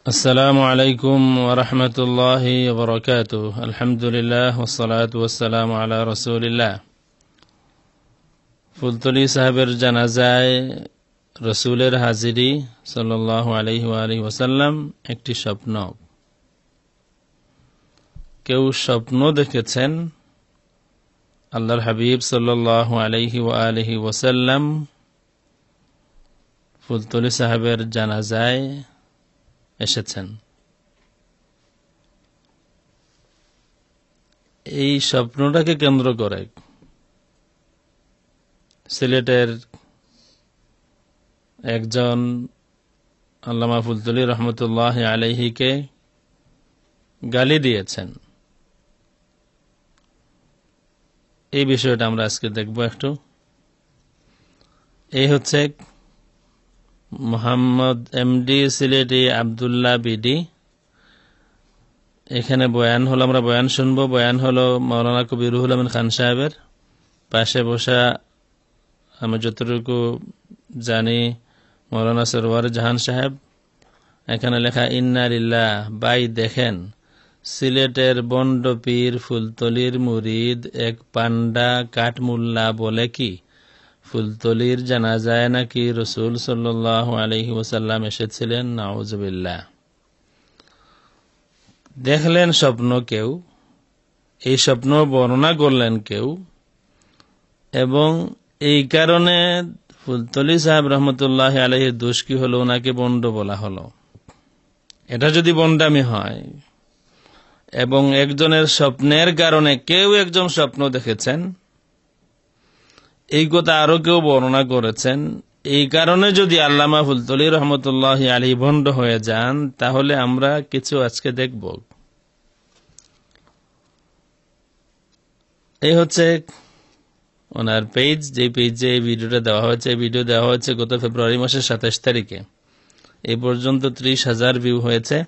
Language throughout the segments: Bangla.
السلام عليكم ورحمة الله وبركاته. الحمد لله والصلاة والسلام على رسول الله. ফুলতলি সাহেবের জানাজায় রসুলের হাজিরি সাল্লাল্লাহু আলাইহি ওয়া আলিহি ওয়াসাল্লাম একটি স্বপ্ন। কেউ স্বপ্ন দেখেছেন আল্লাহর হাবিব সাল্লাল্লাহু আলাইহি ওয়া আলিহি ওয়াসাল্লাম ফুলতলি সাহেবের জানাজায় এসেছেন। এই স্বপ্নটাকে কেন্দ্র করে সিলেটের একজন আল্লামা ফুলতলি রহমতুল্লাহ আলাইহিকে গালি দিয়েছেন। এই বিষয়টা আমরা আজকে দেখব একটু। এই হচ্ছে মোহাম্মদ এমডি সিলেটি আব্দুল্লাহ বিডি। এখানে বয়ান হলো, আমরা বয়ান শুনবো। বয়ান হলো মাওলানা কবি রুহুল আমিন খান সাহেবের। পাশে বসা আমি যতটুকু জানি মাওলানা সরওয়ার জাহান সাহেব। এখানে লেখা ইন্না লিল্লাহ। বাই দেখেন, সিলেটের বন্ড পীর ফুলতলির মুরিদ এক পান্ডা কাঠমুল্লা বলে কি ফুলতলির জানাজায় নাকি রসুল সাল্লাল্লাহু আলাইহি ওয়াসাল্লাম এসেছিলেন। নাউজুবিল্লাহ। দেখলেন স্বপ্ন কেউ, এই স্বপ্ন বর্ণনা করলেন কেউ, এবং এই কারণে ফুলতলি সাহেব রহমতুল্লাহ আলাইহির দোষ কি হলো? ওনাকে বন্ড বলা হলো। এটা যদি বন্ডামি হয় এবং একজনের স্বপ্নের কারণে কেউ একজন স্বপ্ন দেখেছেন, এই কথা আরো কেউ বর্ণনা করেছেন, এই কারণে যদি আল্লামা ফুলতলি রহমতুল্লাহ আলাইহি ভণ্ড হয়ে যান, তাহলে আমরা কিছু আজকে দেখব। এই হচ্ছে ওনার পেজ, যে পেজে এই ভিডিওটা দেওয়া হয়েছে। এই ভিডিও দেওয়া হয়েছে গত ফেব্রুয়ারি মাসের 27 তারিখে। এই পর্যন্ত 30,000 ভিউ হয়েছে।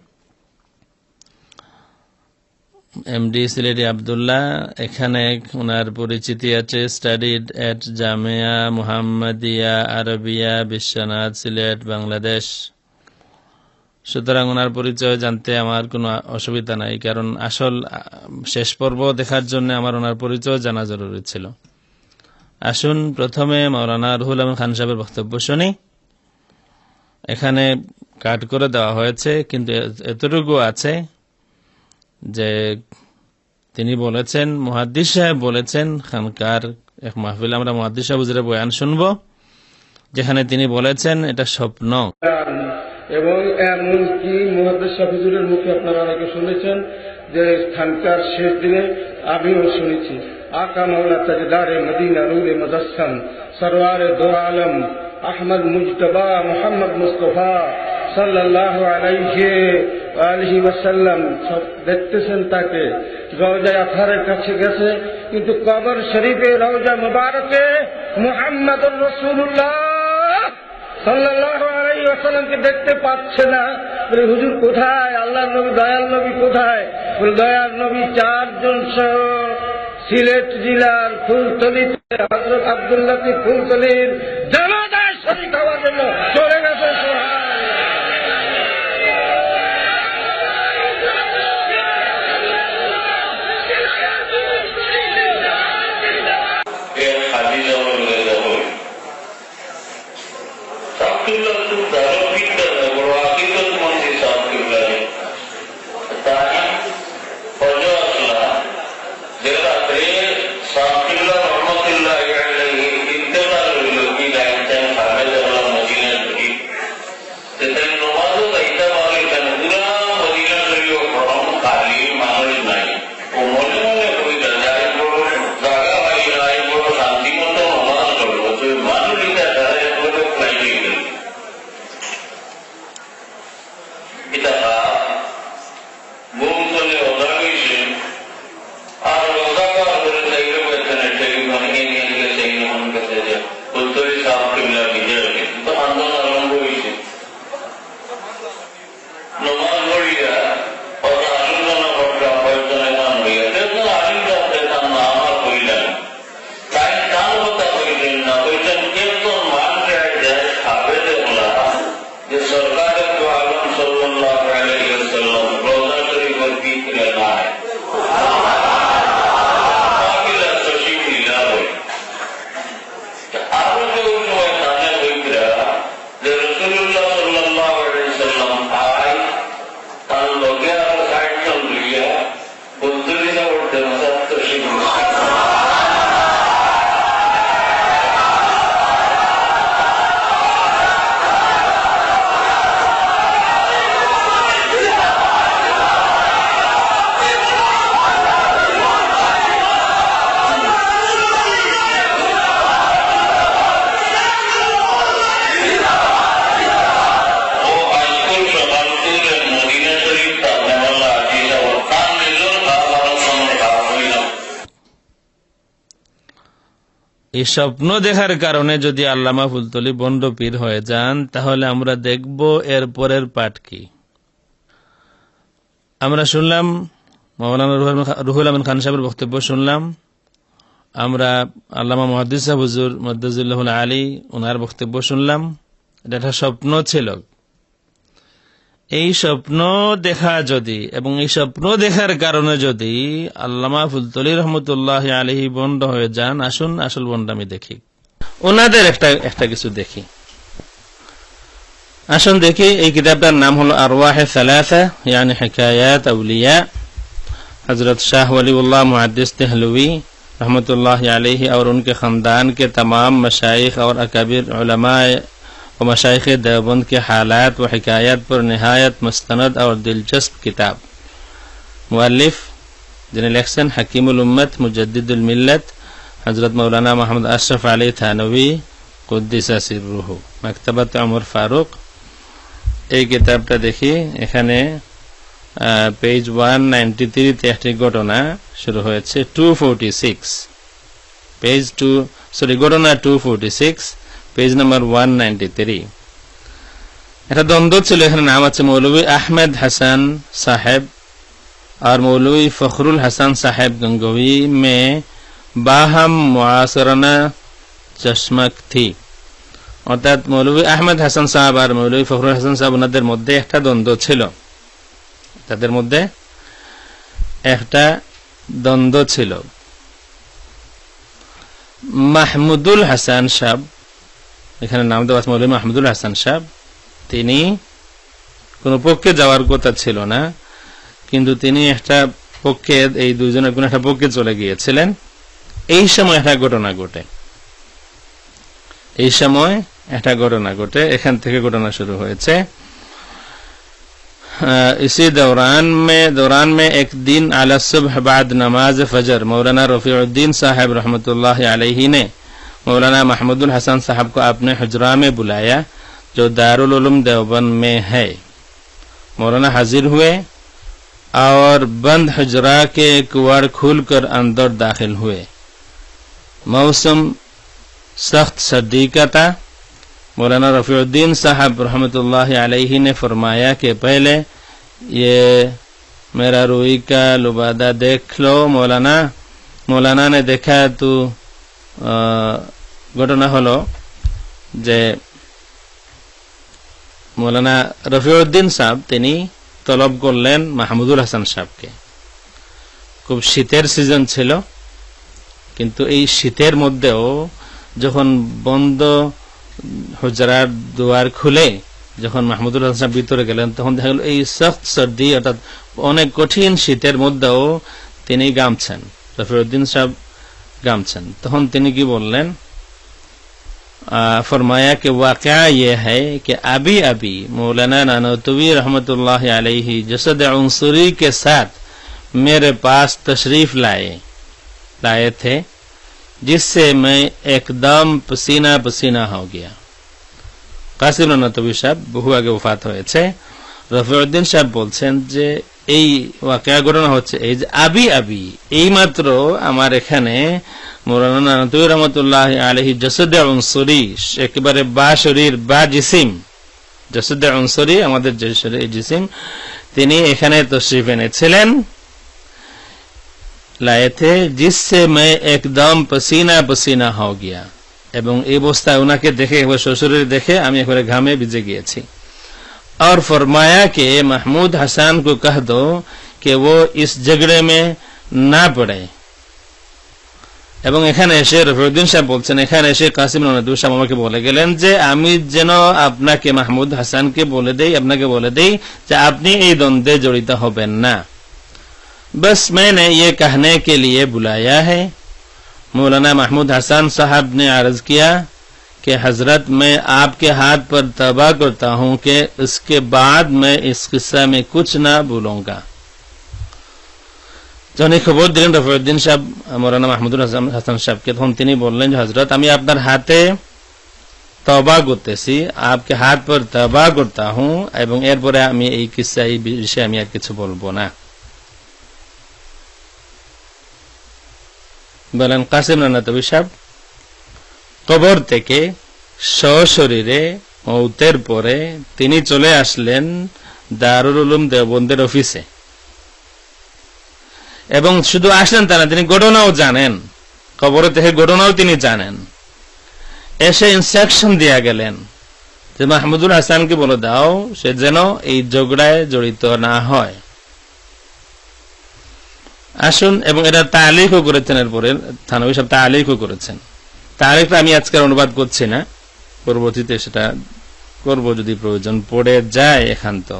এমডি সিলেটি আব্দুল্লাহ, এখানে ওনার পরিচিতি আছে স্টাডিড এট জামিয়া মুহাম্মাদিয়া আরবিয়া বিশ্বনাথ সিলেট বাংলাদেশ। সুতরাং ওনার পরিচয় জানতে আমার কোনো অসুবিধা নাই, কারণ আসল শেষ পর্ব দেখার জন্য আমার ওনার পরিচয় জানা জরুরি ছিল। আসুন প্রথমে মাওলানা রুহুল আমিন খান সাহেবের বক্তব্য শুনি। এখানে কাট করে দেওয়া হয়েছে, কিন্তু এতটুকু আছে যে তিনি বলেছেন, মুহাদ্দিস সাহেব বলেছেন, খানকার এক মাহফিল আমরা মুহাদ্দিস সাহেব হুজুরের বয়ান শুনব, যেখানে তিনি বলেছেন এটা স্বপ্ন। এবং এমনকি মুহাদ্দিস সাহেব হুজুরের মুখে আপনারা অনেকে শুনেছেন যে খানকার শেষ দিনে আমিও শুনেছি, আকা মাওলা তাজদারে মদিনা নূরে মুজাসসাম সরওয়ারে দো আলম আহমদ মুজতবা মুহাম্মদ মুস্তফা সাল্লাল্লাহু আলাইহি ওয়াসাল্লাম সব দেখতেছেন তাকে। রওজায়ে আতহারের কাছে গেছে, কিন্তু কবর শরীফে রওজা মুবারকে মুহাম্মদুর রাসূলুল্লাহ সাল্লাল্লাহু আলাইহি ওয়াসাল্লামকে দেখতে পাচ্ছে না। বলে হুজুর কোথায়? আল্লাহর নবী দয়াল নবী কোথায়? বলে দয়াল নবী 4 জন সহ সিলেট জেলার ফুলতলিতে হযরত আব্দুল্লাহ ফুলতলির জানাজায় শরীক হওয়ার জন্য চলে গেছে। এই স্বপ্ন দেখার কারণে যদি আল্লামা ফুলতলি বন্ড পীর হয়ে যান, তাহলে আমরা দেখব এর পরের পাঠ কি। আমরা শুনলাম মাওলানা রুহুল আমিন খান সাহেবের বক্তব্য শুনলাম, আমরা আল্লামা মুহাদ্দিস সাহেব হুজুর মদ্দাজিল্লাহুল আলী ওনার বক্তব্য শুনলাম। এটা একটা স্বপ্ন ছিল। এই স্বপ্ন দেখা যদি এবং এই স্বপ্ন দেখার কারণে যদি আল্লামা ফুলতলি রহমতুল্লাহ আলাইহি বন্ড হয়ে যান, আসুন আসল বন্ডামি দেখি, ওনাদের একটা কিছু দেখি। আসুন দেখি, এই কিতাবটার নাম হলো আরওয়াহে সালাসা यानी हिकायात अवलिया। हजरत शाह वलीउल्लाह मुहद्दिस देहलवी रहमतुल्लाह अलैहि और उनके खानदान के तमाम मशाइख और अकाबिर उलमा व मशाइख देवबंद के हालात व हिकायत पर निहायत मुस्तनद और दिलचस्प किताब। मुअल्लिफ जिन्हें लिखसन हकीमुल उम्मत मुजद्दिदुल मिल्लत हजरत मौलाना मोहम्मद अशरफ अली थानवी कुद्दिसा सिर्रुहु, मकतबत उमर फारूक। এই কিতাবটা দেখি, এখানে পেজ 193 তে একটি ঘটনা শুরু হয়েছে। 246 পেজ 2 সরি ঘটনা 246 পেজ নাম্বার 193। একটা দ্বন্দ্ব ছিল, এখানে নাম আছে মৌলভী আহমেদ হাসান साहब और मौलवी फखरुल हसन साहब गंगोही में बाहम मुआसरना चश्मक थी। অর্থাৎ মৌলভী আহমেদ হাসান সাহেব আর মৌলভী ফখরুল হাসান সাহেব ওনাদের মধ্যে একটা দ্বন্দ্ব ছিল, তাদের মধ্যে একটা দ্বন্দ্ব ছিল। মাহমুদুল হাসান সাহেব, এখানে নাম দেওয়া আছে মৌলভী মাহমুদুল হাসান সাহেব, তিনি কোন পক্ষে যাওয়ার কথা ছিল না, কিন্তু তিনি একটা পক্ষে, এই দুইজনের কোন একটা পক্ষে চলে গিয়েছিলেন। এই সময় একটা ঘটনা ঘটে, এই সময় একটা ঘটনা ঘটে, এখান থেকে ঘটনা শুরু হয়েছে। इसी दौरान में एक दिन आला सुबह बाद नमाज फजर मौलाना रफीउद्दीन साहब रहमतुल्लाह अलैहि ने मौलाना महमूदुल हसन साहब को अपने हुजरा में बुलाया, जो दारुल उलूम देवबंद में है। मौलाना हाजिर हुए और बंद हुजरा के कुआड़ खोलकर अंदर दाखिल हुए। मौसम सख्त सर्दी का था। मौलाना रफीउद्दीन साहब रहमतुल्लाह अलैहि ने फरमाया कि पहले ये मेरा रूई का लुबादा देख लो। मौलाना ने देखा तो घटना हलो जे मौलाना रफीउद्दीन साहब तिनी तलब करलेन মাহমুদুল হাসান সাহেবকে। খুব শীতের সিজন ছিল, কিন্তু এই শীতের মধ্যেও যখন বন্ধ হুজরার দুয়ার খুলে যখন মাহমুদুল হাসান সাহেব ভিতরে গেলেন, তখন দেখা গেল এই সখ্ত সর্দি অর্থাৎ অনেক কঠিন শীতের মধ্যেও তিনি গামছেন, রফিউদ্দিন সাহেব গামছেন। তখন তিনি কি বললেন, फरमाया कि वाक़या ये है कि अभी अभी मौलाना नानोतवी रहमतुल्लाह अलैहि जसद अंसुरी के साथ मेरे पास तशरीफ लाए थे, जिससे मैं एकदम पसीना पसीना हो गया। কাসিম নানতবী সাহেব বহু আগে ওফাত হয়েছে। রফিউদ্দিন সাহেব বলছেন যে এই ওয়াকিয়া ঘটনা হচ্ছে এই যে আবি এই মাত্র আমার এখানে মৌলানা নানতবী রহমতুল্লাহ আলাইহি জসদে আনসুরি, একেবারে বা শরীর বা জিসিম, জসদে আনসুরি আমাদের যে শরীর জিসিম, তিনি এখানে তশরিফ এনেছিলেন, लाए थे, जिससे मैं एकदम पसीना पसीना हो गया। এবং এই অবস্থায় ওনাকে দেখে, একবার শ্বশুরের দেখে আমি একবারে ঘামে ভিজে গিয়েছি। और फरमाया कि महमूद हसन को कह दो कि वो इस झगड़े में ना पड़े। এবং এখানে এসে রফিউদ্দিন সাহেব বলছেন, এখানে এসে কাসিম নানতবী সাহেব আমাকে বলে গেলেন যে আমি যেন আপনাকে মাহমুদ হাসানকে বলে দেই, আপনাকে বলে দেই যে আপনি এই দ্বন্দ্বে জড়িত হবেন না। बस मैंने ये कहने के लिए बुलाया है। मौलाना महमूद हसन साहब ने अर्ज किया कि हजरत मैं आपके हाथ पर तौबा करता हूं कि उसके बाद मैं इस किस्सा में कुछ ना भूलूंगा। যখন খবর দিলেন রফিউদ্দিন সাহেব মৌলানা মাহমুদুল হাসান সাহেবকে, তখন তিনি বললেন যে হজরত আমি আপনার হাতে তওবা করতেছি, आपके हाथ पर तौबा करता हूं, এবং এরপরে আমি এই কিস্সা, এই বিষয়ে আমি আর কিছু বলবো না। বলেন কাসিম নানতবী সাহেব কবর থেকে সশরীরে মৌতের পরে তিনি চলে আসলেন দারুল উলুম দেওবন্দের অফিসে, এবং শুধু আসলেন তা না, তিনি ঘটনাও জানেন, কবর থেকে ঘটনাও তিনি জানেন। এসে ইনস্ট্রাকশন দিয়া গেলেন যে মাহমুদুল হাসানকে বলে দাও সে যেন এই ঝগড়ায় জড়িত না হয়। আসুন, এবং এটা তালিকও করেছেন, এরপরে থানভী সাহেব তালিকও করেছেন। তালিকটা আমি আজকের অনুবাদ করছি না, পরবর্তীতে সেটা করব যদি প্রয়োজন পড়ে যায় একান্ত।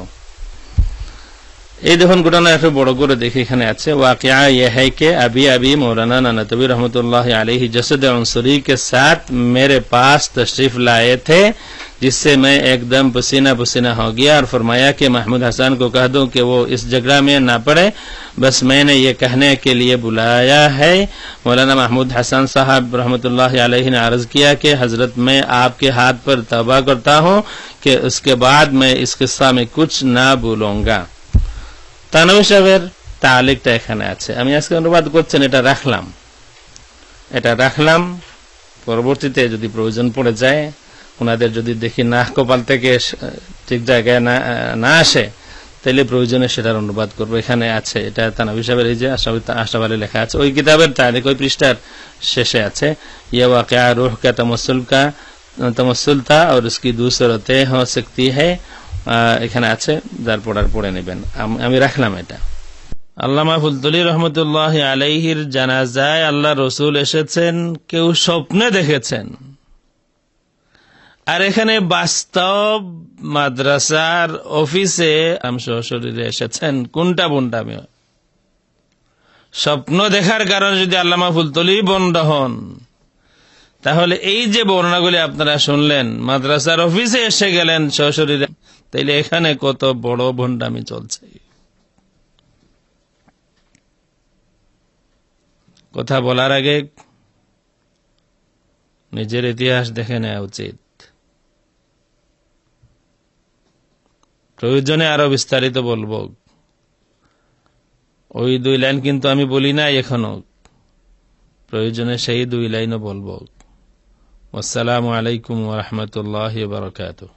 এই দেখুন ঘটনা একটু বড় করে দেখি, এখানে আছে वाक़िया यह है कि अभी अभी मौलाना ननतवी रहमतुल्लाह अलैहि जसद अंसुरी के साथ मेरे पास तशरीफ लाए थे, जिससे मैं एकदम पसीना पसीना हो गया और फरमाया कि महमूद हसन को कह दूं कि वो इस झगड़ा में ना पड़े, बस मैंने ये कहने के लिए बुलाया है। मौलाना महमूद हसन साहब रहमतुल्लाह अलैहि ने अर्ज किया कि हजरत मैं आपके हाथ पर तौबा करता हूं कि उसके बाद मैं इस किस्सा में कुछ ना भूलूंगा। তানভী সাহেবের তালিকটা এখানে আছে, আমি আজকে অনুবাদ করছেন, এটা রাখলাম পরবর্তীতে যদি প্রয়োজন পড়ে যায়, ওনাদের যদি দেখি নাক কপাল থেকে ঠিক জায়গায় না আসে, তাহলে প্রয়োজনে সেটার অনুবাদ করব। এখানে আছে, এটা তানভী সাহেবের এই যে আশরাফ আলী লেখা আছে, ওই কিতাবের তালিক ওই পৃষ্ঠার শেষে আছে। ইয়ে वाक़िया रूह का तमस्सुल था और उसकी दूसरतें हो सकती है, এখানে আছে, যার পড়ার পড়ে নেবেন। আমি রাখলাম এটা। আল্লামা ফুলতুলি রহমতুল্লাহ আলাইহির জানাজায় আল্লাহ রসুল এসেছেন, কেউ স্বপ্নে দেখেছেন, আর এখানে বাস্তব মাদ্রাসার অফিসে সশরীরে এসেছেন। কোনটা বন্ডামি? স্বপ্ন দেখার কারণে যদি আল্লামা ফুলতুলি বন্ড হন, তাহলে এই যে বর্ণনাগুলি আপনারা শুনলেন, মাদ্রাসার অফিসে এসে গেলেন সশরীরে, তাইলে এখানে কত বড় ভণ্ডামি চলছে। কথা বলার আগে নিজের ইতিহাস দেখে নেওয়া উচিত। প্রয়োজনে আরো বিস্তারিত বলবো, ওই 2 লাইন কিন্তু আমি বলি নাই এখনো, প্রয়োজনে সেই 2 লাইনও বলবো। আসসালামু আলাইকুম ওয়া রাহমাতুল্লাহি ওয়া বারাকাতুহু।